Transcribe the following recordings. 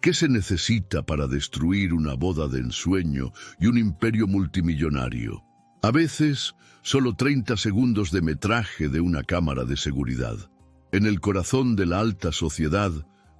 ¿Qué se necesita para destruir una boda de ensueño y un imperio multimillonario? A veces, solo 30 segundos de metraje de una cámara de seguridad. En el corazón de la alta sociedad,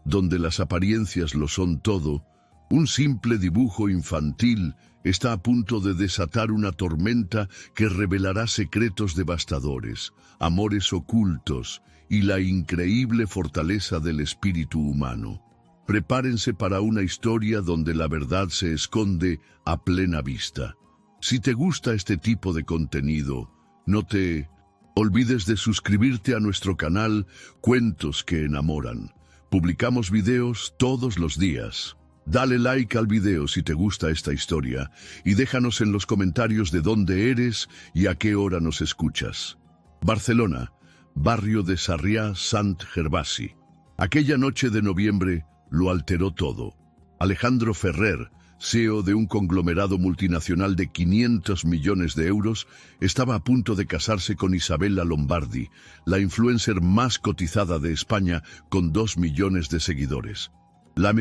donde las apariencias lo son todo, un simple dibujo infantil está a punto de desatar una tormenta que revelará secretos devastadores, amores ocultos y la increíble fortaleza del espíritu humano. Prepárense para una historia donde la verdad se esconde a plena vista. Si te gusta este tipo de contenido, no te olvides de suscribirte a nuestro canal Cuentos que Enamoran. Publicamos videos todos los días. Dale like al video si te gusta esta historia y déjanos en los comentarios de dónde eres y a qué hora nos escuchas. Barcelona, barrio de Sarrià-Sant Gervasi. Aquella noche de noviembre lo alteró todo. Alejandro Ferrer, CEO de un conglomerado multinacional de 500 millones de euros, estaba a punto de casarse con Isabella Lombardi, la influencer más cotizada de España con 2 millones de seguidores. La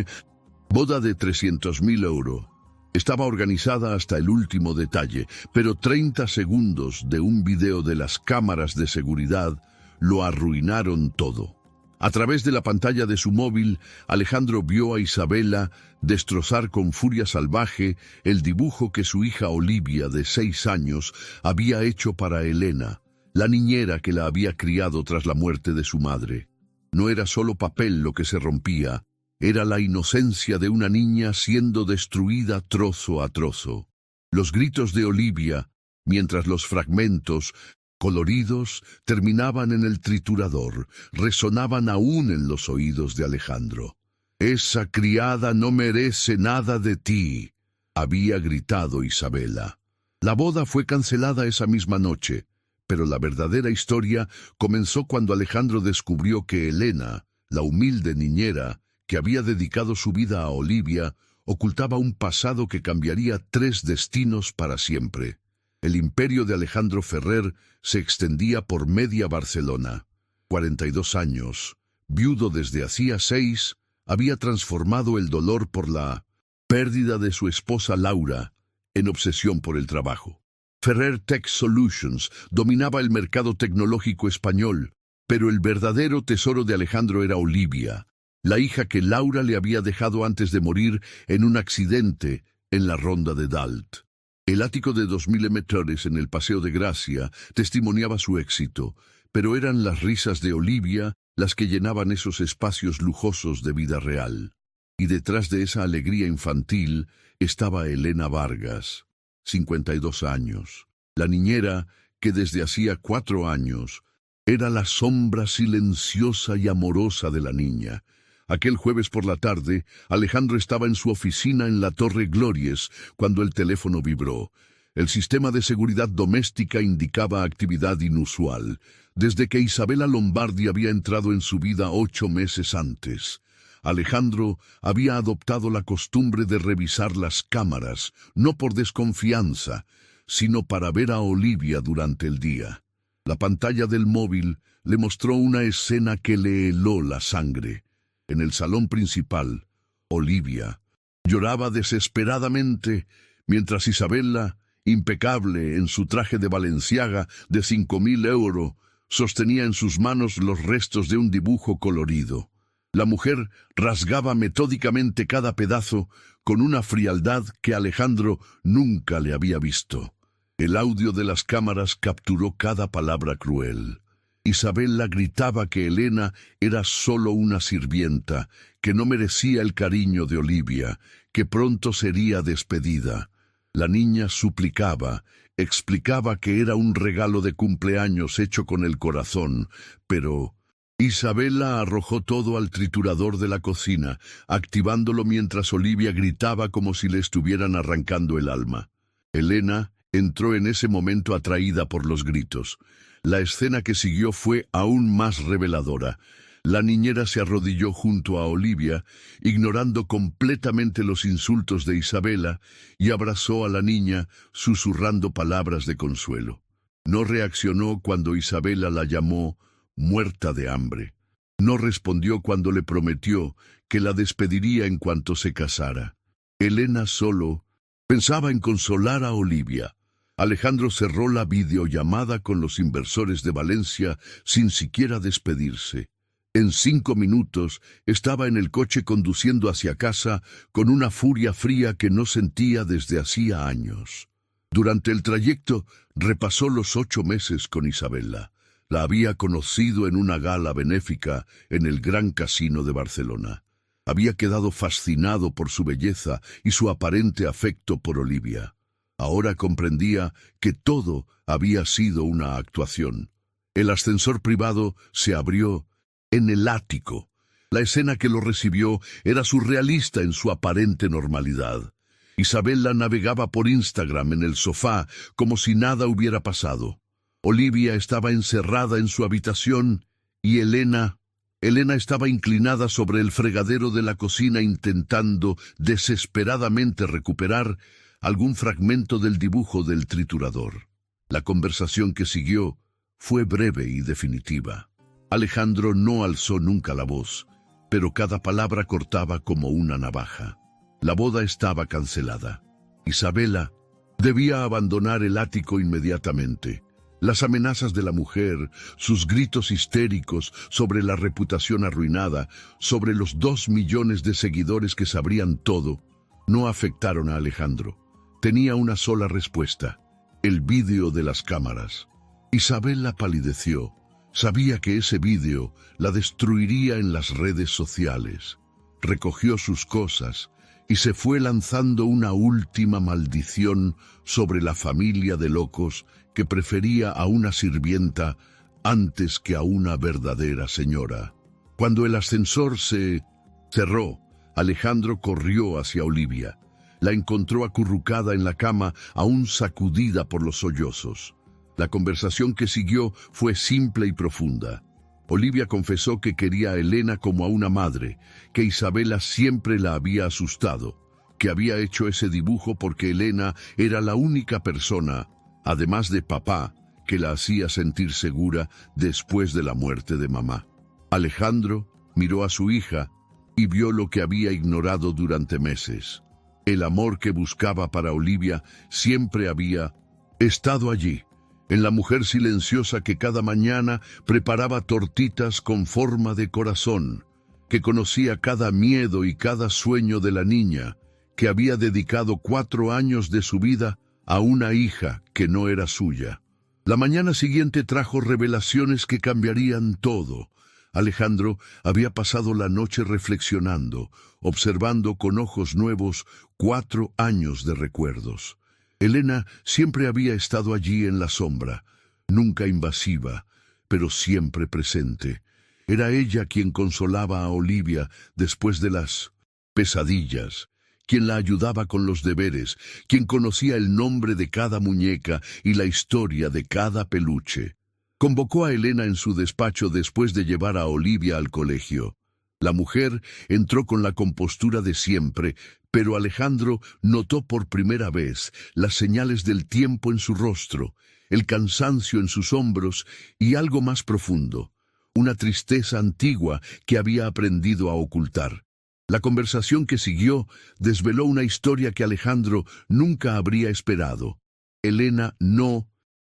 boda de 300.000 euros estaba organizada hasta el último detalle, pero 30 segundos de un video de las cámaras de seguridad lo arruinaron todo. A través de la pantalla de su móvil, Alejandro vio a Isabella destrozar con furia salvaje el dibujo que su hija Olivia, de 6 años, había hecho para Elena, la niñera que la había criado tras la muerte de su madre. No era solo papel lo que se rompía, era la inocencia de una niña siendo destruida trozo a trozo. Los gritos de Olivia, mientras los fragmentos coloridos terminaban en el triturador, resonaban aún en los oídos de Alejandro. «Esa criada no merece nada de ti», había gritado Isabella. La boda fue cancelada esa misma noche, pero la verdadera historia comenzó cuando Alejandro descubrió que Elena, la humilde niñera que había dedicado su vida a Olivia, ocultaba un pasado que cambiaría 3 destinos para siempre. El imperio de Alejandro Ferrer se extendía por media Barcelona. 42 años, viudo desde hacía 6, había transformado el dolor por la pérdida de su esposa Laura en obsesión por el trabajo. Ferrer Tech Solutions dominaba el mercado tecnológico español, pero el verdadero tesoro de Alejandro era Olivia, la hija que Laura le había dejado antes de morir en un accidente en la ronda de Dalt. El ático de 2000 metros en el Paseo de Gracia testimoniaba su éxito, pero eran las risas de Olivia las que llenaban esos espacios lujosos de vida real. Y detrás de esa alegría infantil estaba Elena Vargas, 52 años, la niñera que desde hacía 4 años era la sombra silenciosa y amorosa de la niña. Aquel jueves por la tarde, Alejandro estaba en su oficina en la Torre Glories cuando el teléfono vibró. El sistema de seguridad doméstica indicaba actividad inusual, desde que Isabella Lombardi había entrado en su vida 8 meses antes. Alejandro había adoptado la costumbre de revisar las cámaras, no por desconfianza, sino para ver a Olivia durante el día. La pantalla del móvil le mostró una escena que le heló la sangre. En el salón principal, Olivia lloraba desesperadamente, mientras Isabella, impecable en su traje de Balenciaga de 5.000 euros, sostenía en sus manos los restos de un dibujo colorido. La mujer rasgaba metódicamente cada pedazo con una frialdad que Alejandro nunca le había visto. El audio de las cámaras capturó cada palabra cruel. Isabella gritaba que Elena era solo una sirvienta, que no merecía el cariño de Olivia, que pronto sería despedida. La niña suplicaba, explicaba que era un regalo de cumpleaños hecho con el corazón, pero Isabella arrojó todo al triturador de la cocina, activándolo mientras Olivia gritaba como si le estuvieran arrancando el alma. Elena entró en ese momento atraída por los gritos. La escena que siguió fue aún más reveladora. La niñera se arrodilló junto a Olivia, ignorando completamente los insultos de Isabella, y abrazó a la niña, susurrando palabras de consuelo. No reaccionó cuando Isabella la llamó muerta de hambre. No respondió cuando le prometió que la despediría en cuanto se casara. Elena solo pensaba en consolar a Olivia. Alejandro cerró la videollamada con los inversores de Valencia sin siquiera despedirse. En 5 minutos estaba en el coche conduciendo hacia casa con una furia fría que no sentía desde hacía años. Durante el trayecto repasó los 8 meses con Isabela. La había conocido en una gala benéfica en el Gran Casino de Barcelona. Había quedado fascinado por su belleza y su aparente afecto por Olivia. Ahora comprendía que todo había sido una actuación. El ascensor privado se abrió en el ático. La escena que lo recibió era surrealista en su aparente normalidad. Isabela navegaba por Instagram en el sofá como si nada hubiera pasado. Olivia estaba encerrada en su habitación y Elena estaba inclinada sobre el fregadero de la cocina intentando desesperadamente recuperar algún fragmento del dibujo del triturador. La conversación que siguió fue breve y definitiva. Alejandro no alzó nunca la voz, pero cada palabra cortaba como una navaja. La boda estaba cancelada. Isabela debía abandonar el ático inmediatamente. Las amenazas de la mujer, sus gritos histéricos sobre la reputación arruinada, sobre los 2 millones de seguidores que sabrían todo, no afectaron a Alejandro. Tenía una sola respuesta: el vídeo de las cámaras. Isabela palideció. Sabía que ese vídeo la destruiría en las redes sociales. Recogió sus cosas y se fue lanzando una última maldición sobre la familia de locos que prefería a una sirvienta antes que a una verdadera señora. Cuando el ascensor se cerró, Alejandro corrió hacia Olivia. La encontró acurrucada en la cama, aún sacudida por los sollozos. La conversación que siguió fue simple y profunda. Olivia confesó que quería a Elena como a una madre, que Isabela siempre la había asustado, que había hecho ese dibujo porque Elena era la única persona, además de papá, que la hacía sentir segura después de la muerte de mamá. Alejandro miró a su hija y vio lo que había ignorado durante meses. El amor que buscaba para Olivia siempre había estado allí, en la mujer silenciosa que cada mañana preparaba tortitas con forma de corazón, que conocía cada miedo y cada sueño de la niña, que había dedicado 4 años de su vida a una hija que no era suya. La mañana siguiente trajo revelaciones que cambiarían todo. Alejandro había pasado la noche reflexionando, observando con ojos nuevos 4 años de recuerdos. Elena siempre había estado allí en la sombra, nunca invasiva, pero siempre presente. Era ella quien consolaba a Olivia después de las pesadillas, quien la ayudaba con los deberes, quien conocía el nombre de cada muñeca y la historia de cada peluche. Convocó a Elena en su despacho después de llevar a Olivia al colegio. La mujer entró con la compostura de siempre, pero Alejandro notó por primera vez las señales del tiempo en su rostro, el cansancio en sus hombros y algo más profundo, una tristeza antigua que había aprendido a ocultar. La conversación que siguió desveló una historia que Alejandro nunca habría esperado. Elena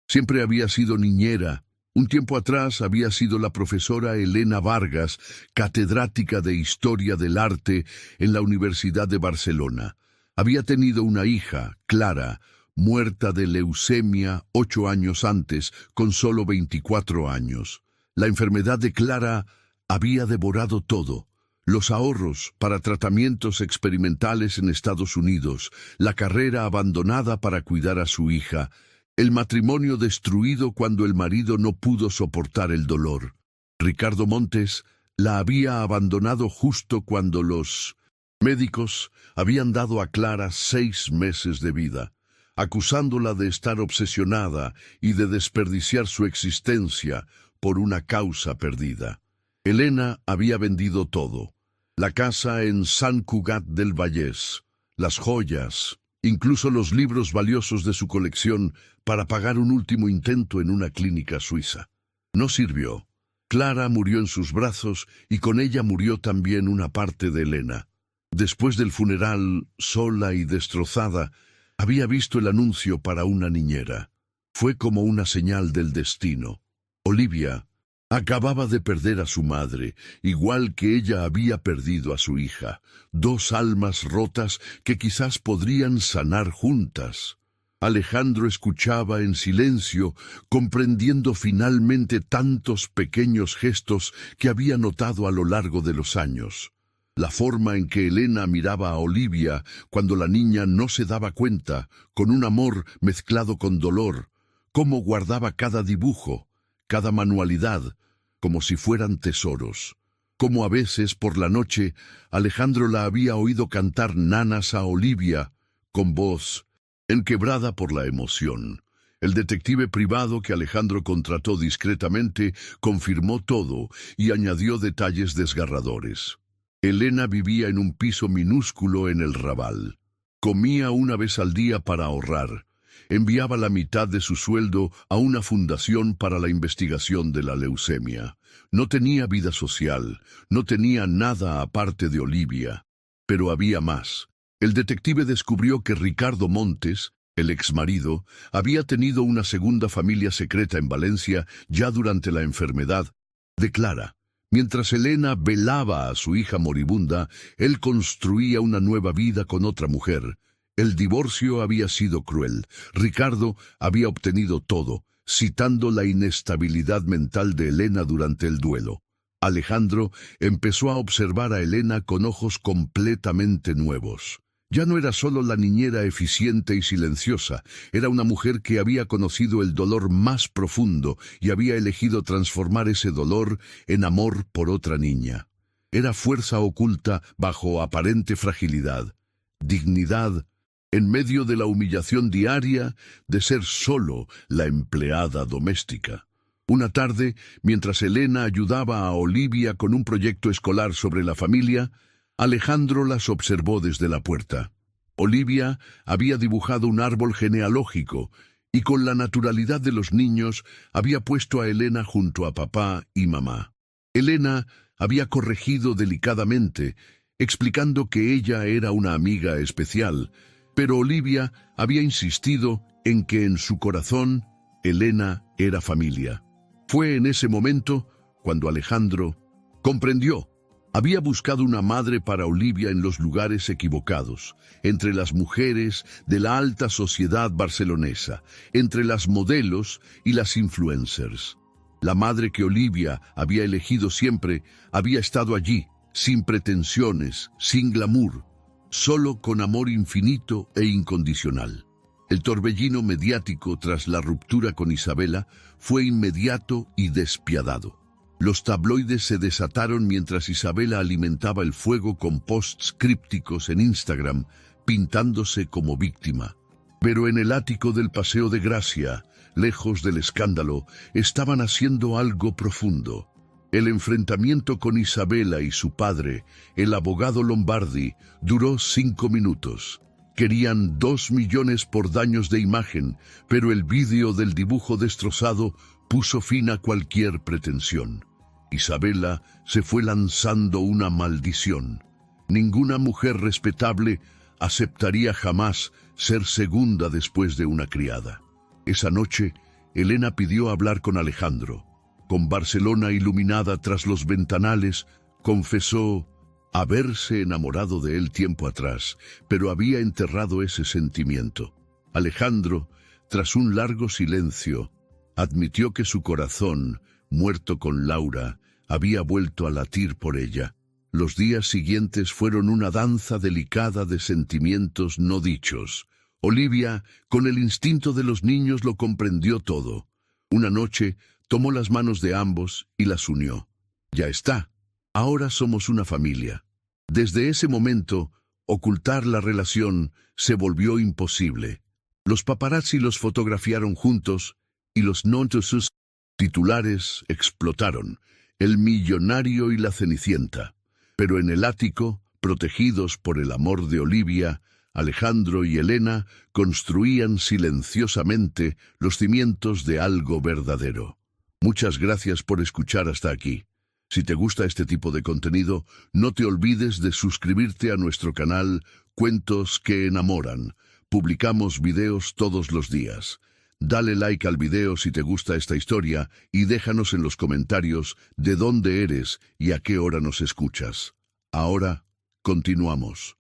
siempre había sido niñera. Un tiempo atrás había sido la profesora Elena Vargas, catedrática de Historia del Arte en la Universidad de Barcelona. Había tenido una hija, Clara, muerta de leucemia 8 años antes, con solo 24 años. La enfermedad de Clara había devorado todo: los ahorros para tratamientos experimentales en Estados Unidos, la carrera abandonada para cuidar a su hija, el matrimonio destruido cuando el marido no pudo soportar el dolor. Ricardo Montes la había abandonado justo cuando los médicos habían dado a Clara 6 meses de vida, acusándola de estar obsesionada y de desperdiciar su existencia por una causa perdida. Elena había vendido todo: la casa en Sant Cugat del Vallès, las joyas, incluso los libros valiosos de su colección, para pagar un último intento en una clínica suiza. No sirvió. Clara murió en sus brazos y con ella murió también una parte de Elena. Después del funeral, sola y destrozada, había visto el anuncio para una niñera. Fue como una señal del destino. Olivia acababa de perder a su madre, igual que ella había perdido a su hija, dos almas rotas que quizás podrían sanar juntas. Alejandro escuchaba en silencio, comprendiendo finalmente tantos pequeños gestos que había notado a lo largo de los años. La forma en que Elena miraba a Olivia cuando la niña no se daba cuenta, con un amor mezclado con dolor, cómo guardaba cada dibujo, cada manualidad, como si fueran tesoros. Como a veces, por la noche, Alejandro la había oído cantar nanas a Olivia, con voz enquebrada por la emoción. El detective privado que Alejandro contrató discretamente confirmó todo y añadió detalles desgarradores. Elena vivía en un piso minúsculo en el Raval. Comía una vez al día para ahorrar. Enviaba la mitad de su sueldo a una fundación para la investigación de la leucemia. No tenía vida social, no tenía nada aparte de Olivia. Pero había más. El detective descubrió que Ricardo Montes, el exmarido, había tenido una segunda familia secreta en Valencia ya durante la enfermedad de Clara. Mientras Elena velaba a su hija moribunda, él construía una nueva vida con otra mujer. El divorcio había sido cruel. Ricardo había obtenido todo, citando la inestabilidad mental de Elena durante el duelo. Alejandro empezó a observar a Elena con ojos completamente nuevos. Ya no era solo la niñera eficiente y silenciosa, era una mujer que había conocido el dolor más profundo y había elegido transformar ese dolor en amor por otra niña. Era fuerza oculta bajo aparente fragilidad, dignidad, en medio de la humillación diaria de ser solo la empleada doméstica. Una tarde, mientras Elena ayudaba a Olivia con un proyecto escolar sobre la familia, Alejandro las observó desde la puerta. Olivia había dibujado un árbol genealógico y con la naturalidad de los niños había puesto a Elena junto a papá y mamá. Elena había corregido delicadamente, explicando que ella era una amiga especial, pero Olivia había insistido en que en su corazón Elena era familia. Fue en ese momento cuando Alejandro comprendió. Había buscado una madre para Olivia en los lugares equivocados, entre las mujeres de la alta sociedad barcelonesa, entre las modelos y las influencers. La madre que Olivia había elegido siempre había estado allí, sin pretensiones, sin glamour, solo con amor infinito e incondicional. El torbellino mediático tras la ruptura con Isabela fue inmediato y despiadado. Los tabloides se desataron mientras Isabela alimentaba el fuego con posts crípticos en Instagram, pintándose como víctima. Pero en el ático del Paseo de Gracia, lejos del escándalo, estaban haciendo algo profundo. El enfrentamiento con Isabela y su padre, el abogado Lombardi, duró 5 minutos. Querían 2 millones por daños de imagen, pero el vídeo del dibujo destrozado puso fin a cualquier pretensión. Isabela se fue lanzando una maldición. Ninguna mujer respetable aceptaría jamás ser segunda después de una criada. Esa noche, Elena pidió hablar con Alejandro. Con Barcelona iluminada tras los ventanales, confesó haberse enamorado de él tiempo atrás, pero había enterrado ese sentimiento. Alejandro, tras un largo silencio, admitió que su corazón, muerto con Laura, había vuelto a latir por ella. Los días siguientes fueron una danza delicada de sentimientos no dichos. Olivia, con el instinto de los niños, lo comprendió todo. Una noche, tomó las manos de ambos y las unió. Ya está. Ahora somos una familia. Desde ese momento, ocultar la relación se volvió imposible. Los paparazzi los fotografiaron juntos y los noticiosos titulares explotaron. El millonario y la Cenicienta. Pero en el ático, protegidos por el amor de Olivia, Alejandro y Elena construían silenciosamente los cimientos de algo verdadero. Muchas gracias por escuchar hasta aquí. Si te gusta este tipo de contenido, no te olvides de suscribirte a nuestro canal Cuentos que Enamoran. Publicamos videos todos los días. Dale like al video si te gusta esta historia y déjanos en los comentarios de dónde eres y a qué hora nos escuchas. Ahora, continuamos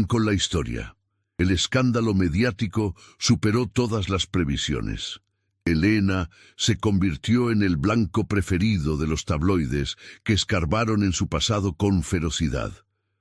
con la historia. El escándalo mediático superó todas las previsiones. Elena se convirtió en el blanco preferido de los tabloides que escarbaron en su pasado con ferocidad.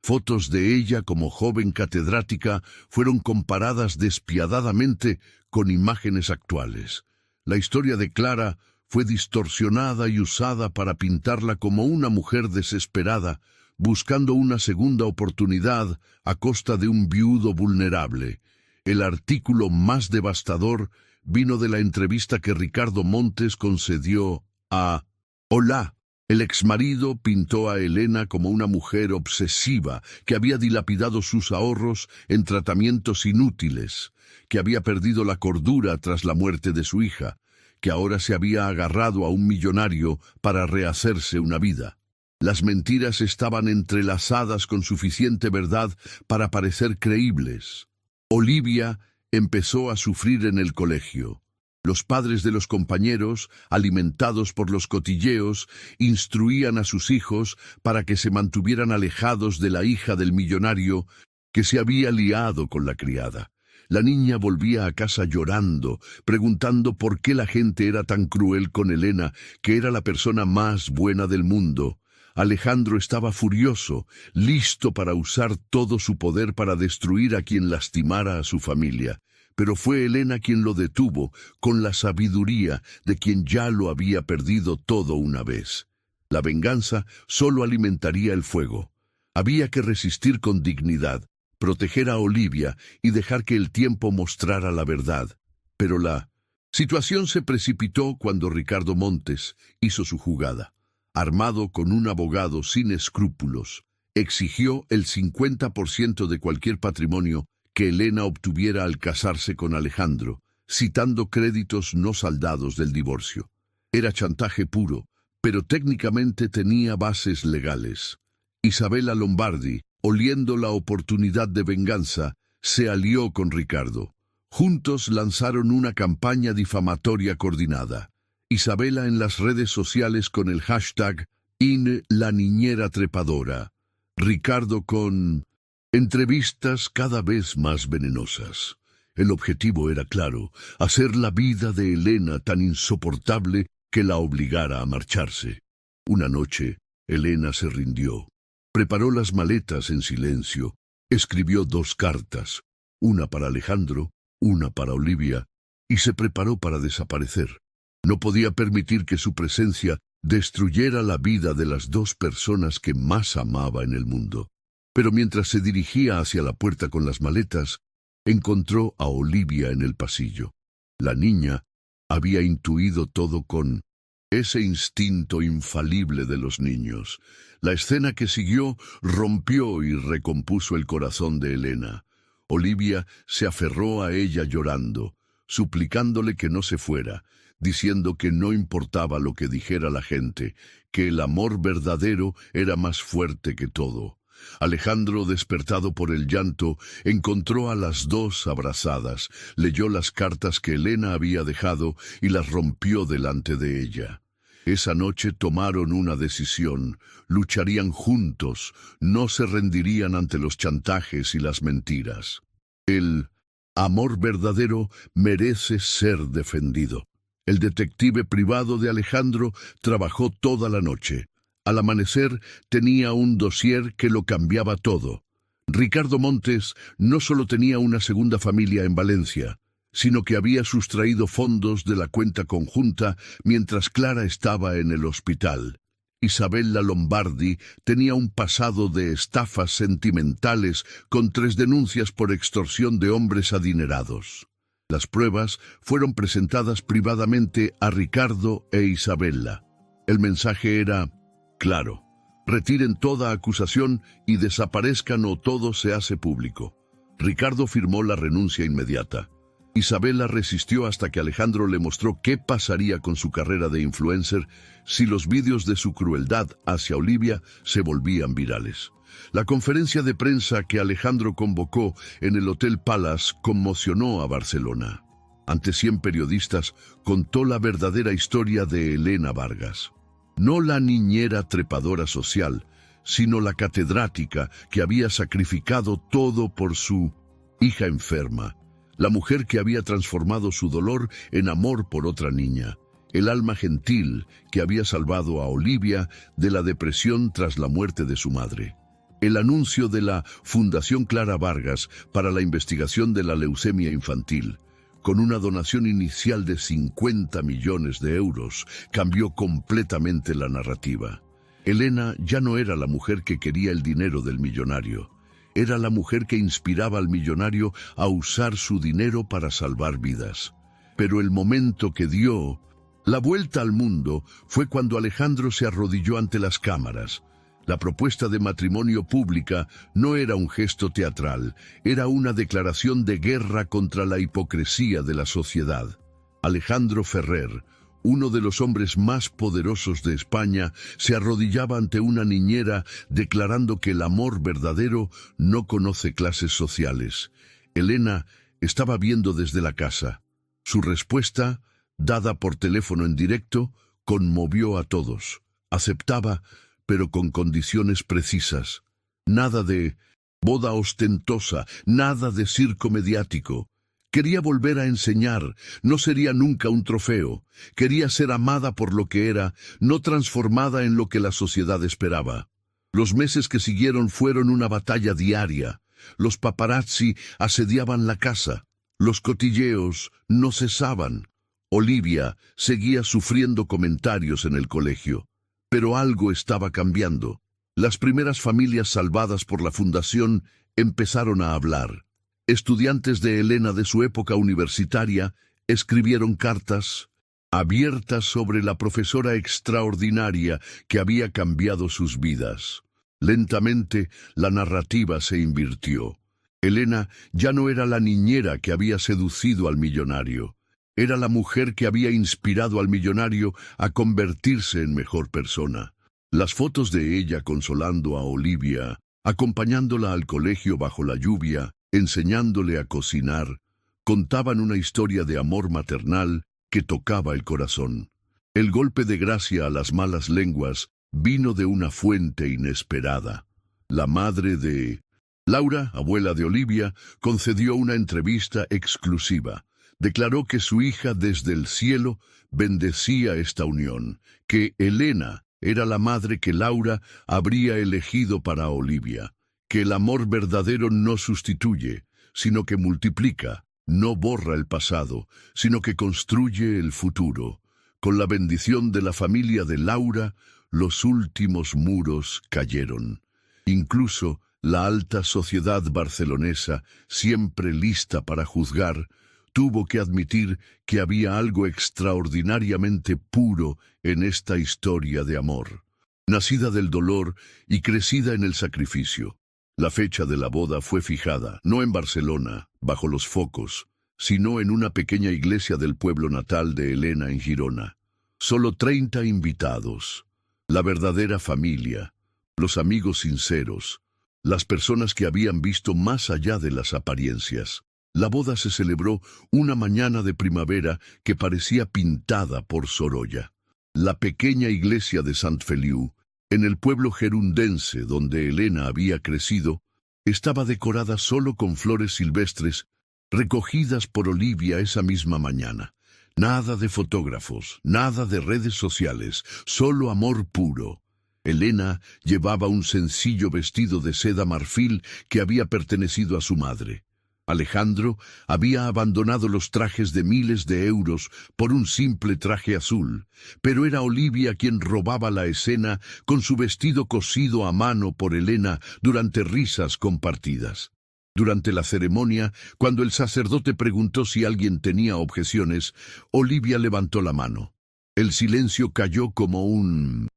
Fotos de ella como joven catedrática fueron comparadas despiadadamente con imágenes actuales. La historia de Clara fue distorsionada y usada para pintarla como una mujer desesperada, buscando una segunda oportunidad a costa de un viudo vulnerable. El artículo más devastador vino de la entrevista que Ricardo Montes concedió a Hola. El exmarido pintó a Elena como una mujer obsesiva que había dilapidado sus ahorros en tratamientos inútiles, que había perdido la cordura tras la muerte de su hija, que ahora se había agarrado a un millonario para rehacerse una vida. Las mentiras estaban entrelazadas con suficiente verdad para parecer creíbles. Olivia empezó a sufrir en el colegio. Los padres de los compañeros, alimentados por los cotilleos, instruían a sus hijos para que se mantuvieran alejados de la hija del millonario que se había liado con la criada. La niña volvía a casa llorando, preguntando por qué la gente era tan cruel con Elena, que era la persona más buena del mundo. Alejandro estaba furioso, listo para usar todo su poder para destruir a quien lastimara a su familia. Pero fue Elena quien lo detuvo, con la sabiduría de quien ya lo había perdido todo una vez. La venganza solo alimentaría el fuego. Había que resistir con dignidad, proteger a Olivia y dejar que el tiempo mostrara la verdad. Pero la situación se precipitó cuando Ricardo Montes hizo su jugada. Armado con un abogado sin escrúpulos, exigió el 50% de cualquier patrimonio que Elena obtuviera al casarse con Alejandro, citando créditos no saldados del divorcio. Era chantaje puro, pero técnicamente tenía bases legales. Isabella Lombardi, oliendo la oportunidad de venganza, se alió con Ricardo. Juntos lanzaron una campaña difamatoria coordinada. Isabella en las redes sociales con el hashtag #LaNiñeraTrepadora. Ricardo con entrevistas cada vez más venenosas. El objetivo era claro, hacer la vida de Elena tan insoportable que la obligara a marcharse. Una noche, Elena se rindió. Preparó las maletas en silencio, escribió 2 cartas, una para Alejandro, una para Olivia, y se preparó para desaparecer. No podía permitir que su presencia destruyera la vida de las 2 personas que más amaba en el mundo. Pero mientras se dirigía hacia la puerta con las maletas, encontró a Olivia en el pasillo. La niña había intuido todo con ese instinto infalible de los niños. La escena que siguió rompió y recompuso el corazón de Elena. Olivia se aferró a ella llorando, suplicándole que no se fuera, diciendo que no importaba lo que dijera la gente, que el amor verdadero era más fuerte que todo. Alejandro, despertado por el llanto, encontró a las 2 abrazadas, leyó las cartas que Elena había dejado y las rompió delante de ella. Esa noche tomaron una decisión, lucharían juntos, no se rendirían ante los chantajes y las mentiras. El amor verdadero merece ser defendido. El detective privado de Alejandro trabajó toda la noche. Al amanecer tenía un dossier que lo cambiaba todo. Ricardo Montes no solo tenía una segunda familia en Valencia, sino que había sustraído fondos de la cuenta conjunta mientras Clara estaba en el hospital. Isabella Lombardi tenía un pasado de estafas sentimentales con 3 denuncias por extorsión de hombres adinerados. Las pruebas fueron presentadas privadamente a Ricardo e Isabella. El mensaje era claro: retiren toda acusación y desaparezcan o todo se hace público. Ricardo firmó la renuncia inmediata. Isabela resistió hasta que Alejandro le mostró qué pasaría con su carrera de influencer si los vídeos de su crueldad hacia Olivia se volvían virales. La conferencia de prensa que Alejandro convocó en el Hotel Palace conmocionó a Barcelona. Ante 100 periodistas contó la verdadera historia de Elena Vargas. No la niñera trepadora social, sino la catedrática que había sacrificado todo por su hija enferma, la mujer que había transformado su dolor en amor por otra niña, el alma gentil que había salvado a Olivia de la depresión tras la muerte de su madre. El anuncio de la Fundación Clara Vargas para la investigación de la leucemia infantil, con una donación inicial de 50 millones de euros, cambió completamente la narrativa. Elena ya no era la mujer que quería el dinero del millonario. Era la mujer que inspiraba al millonario a usar su dinero para salvar vidas. Pero el momento que dio la vuelta al mundo fue cuando Alejandro se arrodilló ante las cámaras. La propuesta de matrimonio pública no era un gesto teatral, era una declaración de guerra contra la hipocresía de la sociedad. Alejandro Ferrer, uno de los hombres más poderosos de España, se arrodillaba ante una niñera declarando que el amor verdadero no conoce clases sociales. Elena estaba viendo desde la casa. Su respuesta, dada por teléfono en directo, conmovió a todos. Aceptaba, pero con condiciones precisas. Nada de boda ostentosa, nada de circo mediático. Quería volver a enseñar, no sería nunca un trofeo. Quería ser amada por lo que era, no transformada en lo que la sociedad esperaba. Los meses que siguieron fueron una batalla diaria. Los paparazzi asediaban la casa. Los cotilleos no cesaban. Olivia seguía sufriendo comentarios en el colegio. Pero algo estaba cambiando. Las primeras familias salvadas por la fundación empezaron a hablar. Estudiantes de Elena de su época universitaria escribieron cartas abiertas sobre la profesora extraordinaria que había cambiado sus vidas. Lentamente, la narrativa se invirtió. Elena ya no era la niñera que había seducido al millonario. Era la mujer que había inspirado al millonario a convertirse en mejor persona. Las fotos de ella consolando a Olivia, acompañándola al colegio bajo la lluvia, enseñándole a cocinar, contaban una historia de amor maternal que tocaba el corazón. El golpe de gracia a las malas lenguas vino de una fuente inesperada. La madre de Laura, abuela de Olivia, concedió una entrevista exclusiva. Declaró que su hija desde el cielo bendecía esta unión, que Elena era la madre que Laura habría elegido para Olivia, que el amor verdadero no sustituye, sino que multiplica, no borra el pasado, sino que construye el futuro. Con la bendición de la familia de Laura, los últimos muros cayeron. Incluso la alta sociedad barcelonesa, siempre lista para juzgar, tuvo que admitir que había algo extraordinariamente puro en esta historia de amor, nacida del dolor y crecida en el sacrificio. La fecha de la boda fue fijada, no en Barcelona, bajo los focos, sino en una pequeña iglesia del pueblo natal de Elena en Girona. Solo 30 invitados, la verdadera familia, los amigos sinceros, las personas que habían visto más allá de las apariencias. La boda se celebró una mañana de primavera que parecía pintada por Sorolla. La pequeña iglesia de Sant Feliu, en el pueblo gerundense donde Elena había crecido, estaba decorada solo con flores silvestres recogidas por Olivia esa misma mañana. Nada de fotógrafos, nada de redes sociales, solo amor puro. Elena llevaba un sencillo vestido de seda marfil que había pertenecido a su madre. Alejandro había abandonado los trajes de miles de euros por un simple traje azul, pero era Olivia quien robaba la escena con su vestido cosido a mano por Elena durante risas compartidas. Durante la ceremonia, cuando el sacerdote preguntó si alguien tenía objeciones, Olivia levantó la mano. El silencio cayó como un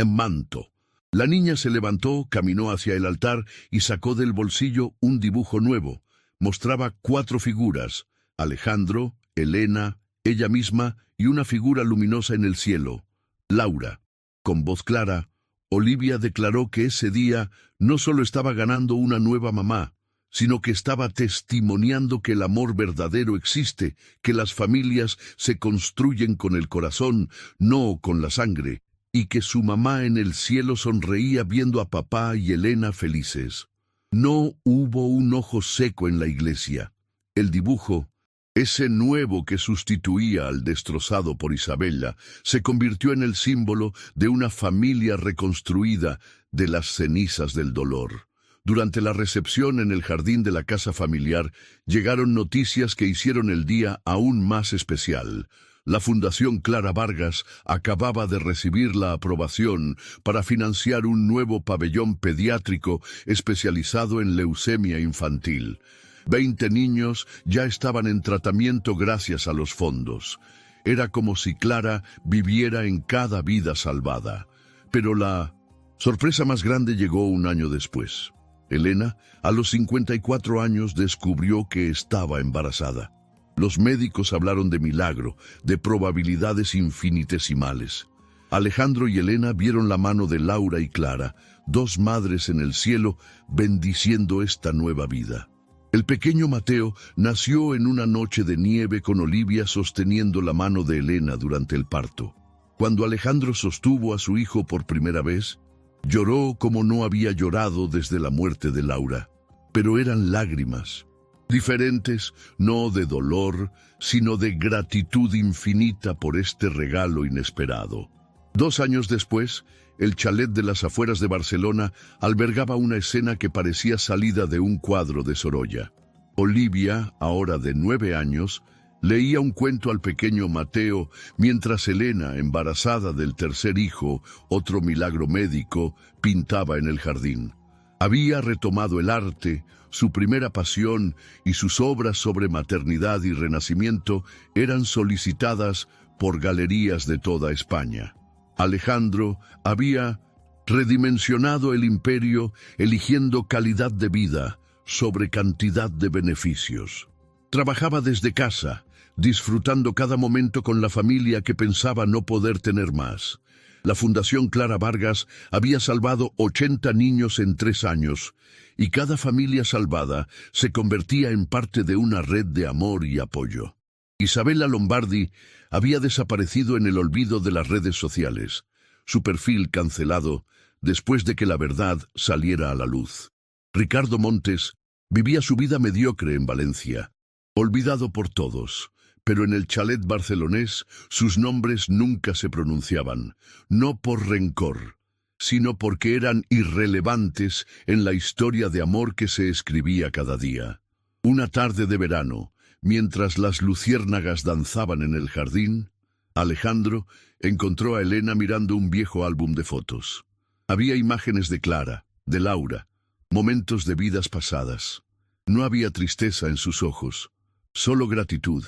manto. La niña se levantó, caminó hacia el altar y sacó del bolsillo un dibujo nuevo. Mostraba 4 figuras, Alejandro, Elena, ella misma y una figura luminosa en el cielo, Laura. Con voz clara, Olivia declaró que ese día no solo estaba ganando una nueva mamá, sino que estaba testimoniando que el amor verdadero existe, que las familias se construyen con el corazón, no con la sangre, y que su mamá en el cielo sonreía viendo a papá y Elena felices. No hubo un ojo seco en la iglesia. El dibujo, ese nuevo que sustituía al destrozado por Isabella, se convirtió en el símbolo de una familia reconstruida de las cenizas del dolor. Durante la recepción en el jardín de la casa familiar, llegaron noticias que hicieron el día aún más especial. La Fundación Clara Vargas acababa de recibir la aprobación para financiar un nuevo pabellón pediátrico especializado en leucemia infantil. 20 niños ya estaban en tratamiento gracias a los fondos. Era como si Clara viviera en cada vida salvada. Pero la sorpresa más grande llegó un año después. Elena, a los 54 años, descubrió que estaba embarazada. Los médicos hablaron de milagro, de probabilidades infinitesimales. Alejandro y Elena vieron la mano de Laura y Clara, dos madres en el cielo, bendiciendo esta nueva vida. El pequeño Mateo nació en una noche de nieve con Olivia sosteniendo la mano de Elena durante el parto. Cuando Alejandro sostuvo a su hijo por primera vez, lloró como no había llorado desde la muerte de Laura. Pero eran lágrimas, diferentes, no de dolor, sino de gratitud infinita por este regalo inesperado. 2 años después, el chalet de las afueras de Barcelona albergaba una escena que parecía salida de un cuadro de Sorolla. Olivia, ahora de 9 años, leía un cuento al pequeño Mateo, mientras Elena, embarazada del tercer hijo, otro milagro médico, pintaba en el jardín. Había retomado el arte, su primera pasión, y sus obras sobre maternidad y renacimiento eran solicitadas por galerías de toda España. Alejandro había redimensionado el imperio eligiendo calidad de vida sobre cantidad de beneficios. Trabajaba desde casa, disfrutando cada momento con la familia que pensaba no poder tener más. La Fundación Clara Vargas había salvado 80 niños en 3 años, y cada familia salvada se convertía en parte de una red de amor y apoyo. Isabella Lombardi había desaparecido en el olvido de las redes sociales, su perfil cancelado después de que la verdad saliera a la luz. Ricardo Montes vivía su vida mediocre en Valencia, olvidado por todos, pero en el chalet barcelonés sus nombres nunca se pronunciaban, no por rencor, sino porque eran irrelevantes en la historia de amor que se escribía cada día. Una tarde de verano, mientras las luciérnagas danzaban en el jardín, Alejandro encontró a Elena mirando un viejo álbum de fotos. Había imágenes de Clara, de Laura, momentos de vidas pasadas. No había tristeza en sus ojos, solo gratitud.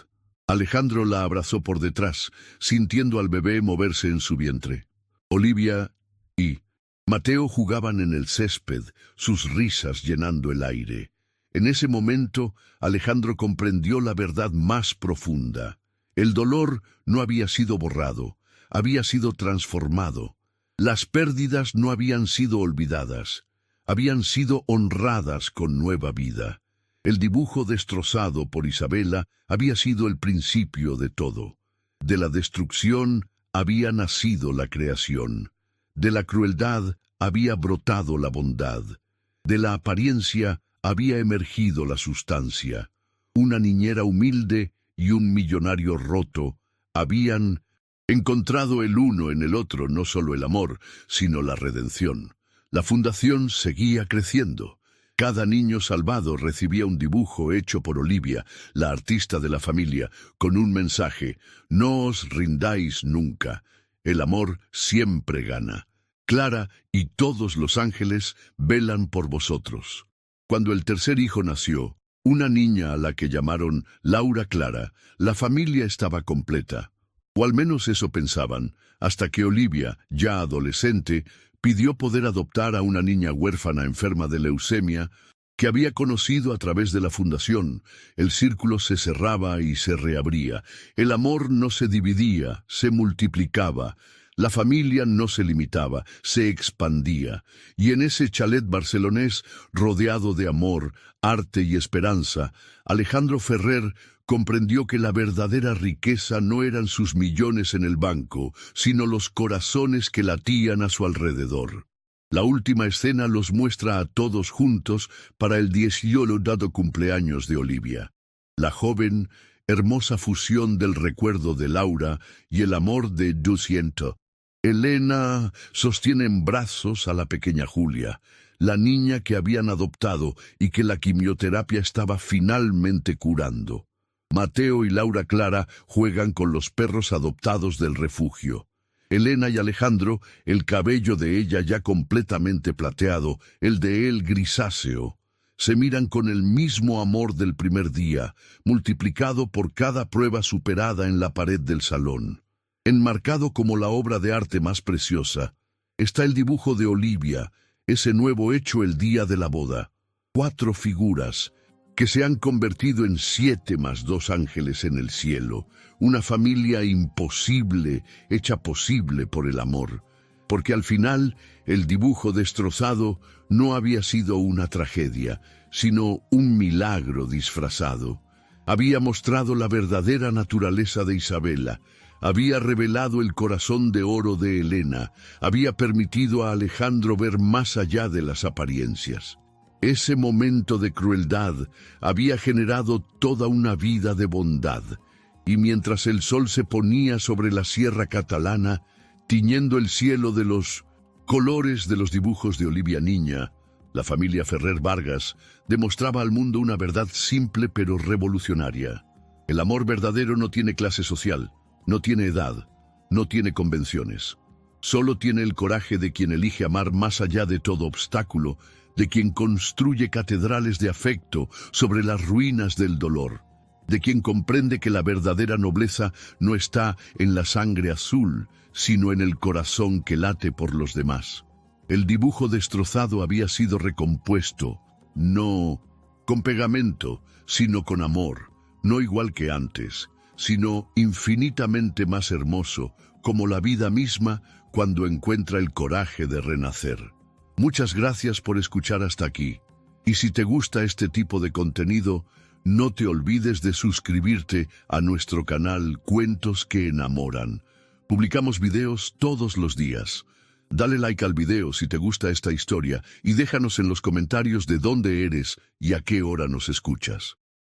Alejandro la abrazó por detrás, sintiendo al bebé moverse en su vientre. Olivia y Mateo jugaban en el césped, sus risas llenando el aire. En ese momento, Alejandro comprendió la verdad más profunda. El dolor no había sido borrado, había sido transformado. Las pérdidas no habían sido olvidadas, habían sido honradas con nueva vida. El dibujo destrozado por Isabella había sido el principio de todo. De la destrucción había nacido la creación. De la crueldad había brotado la bondad. De la apariencia había emergido la sustancia. Una niñera humilde y un millonario roto habían encontrado el uno en el otro no solo el amor, sino la redención. La fundación seguía creciendo. Cada niño salvado recibía un dibujo hecho por Olivia, la artista de la familia, con un mensaje: no os rindáis nunca. El amor siempre gana. Clara y todos los ángeles velan por vosotros. Cuando el tercer hijo nació, una niña a la que llamaron Laura Clara, la familia estaba completa. O al menos eso pensaban, hasta que Olivia, ya adolescente, pidió poder adoptar a una niña huérfana enferma de leucemia, que había conocido a través de la fundación. El círculo se cerraba y se reabría. El amor no se dividía, se multiplicaba. La familia no se limitaba, se expandía. Y en ese chalet barcelonés, rodeado de amor, arte y esperanza, Alejandro Ferrer comprendió que la verdadera riqueza no eran sus millones en el banco, sino los corazones que latían a su alrededor. La última escena los muestra a todos juntos para el 18º cumpleaños de Olivia. La joven, hermosa fusión del recuerdo de Laura y el amor de Duciento. Elena sostiene en brazos a la pequeña Julia, la niña que habían adoptado y que la quimioterapia estaba finalmente curando. Mateo y Laura Clara juegan con los perros adoptados del refugio. Elena y Alejandro, el cabello de ella ya completamente plateado, el de él grisáceo, se miran con el mismo amor del primer día, multiplicado por cada prueba superada en la pared del salón. Enmarcado como la obra de arte más preciosa, está el dibujo de Olivia, ese nuevo hecho el día de la boda. 4 figuras que se han convertido en 7 más 2 ángeles en el cielo, una familia imposible, hecha posible por el amor, porque al final el dibujo destrozado no había sido una tragedia, sino un milagro disfrazado. Había mostrado la verdadera naturaleza de Isabela, había revelado el corazón de oro de Elena, había permitido a Alejandro ver más allá de las apariencias. Ese momento de crueldad había generado toda una vida de bondad, y mientras el sol se ponía sobre la sierra catalana, tiñendo el cielo de los colores de los dibujos de Olivia niña, la familia Ferrer Vargas demostraba al mundo una verdad simple pero revolucionaria. El amor verdadero no tiene clase social, no tiene edad, no tiene convenciones. Solo tiene el coraje de quien elige amar más allá de todo obstáculo, de quien construye catedrales de afecto sobre las ruinas del dolor, de quien comprende que la verdadera nobleza no está en la sangre azul, sino en el corazón que late por los demás. El dibujo destrozado había sido recompuesto, no con pegamento, sino con amor, no igual que antes, sino infinitamente más hermoso, como la vida misma cuando encuentra el coraje de renacer. Muchas gracias por escuchar hasta aquí. Y si te gusta este tipo de contenido, no te olvides de suscribirte a nuestro canal Cuentos que Enamoran. Publicamos videos todos los días. Dale like al video si te gusta esta historia y déjanos en los comentarios de dónde eres y a qué hora nos escuchas.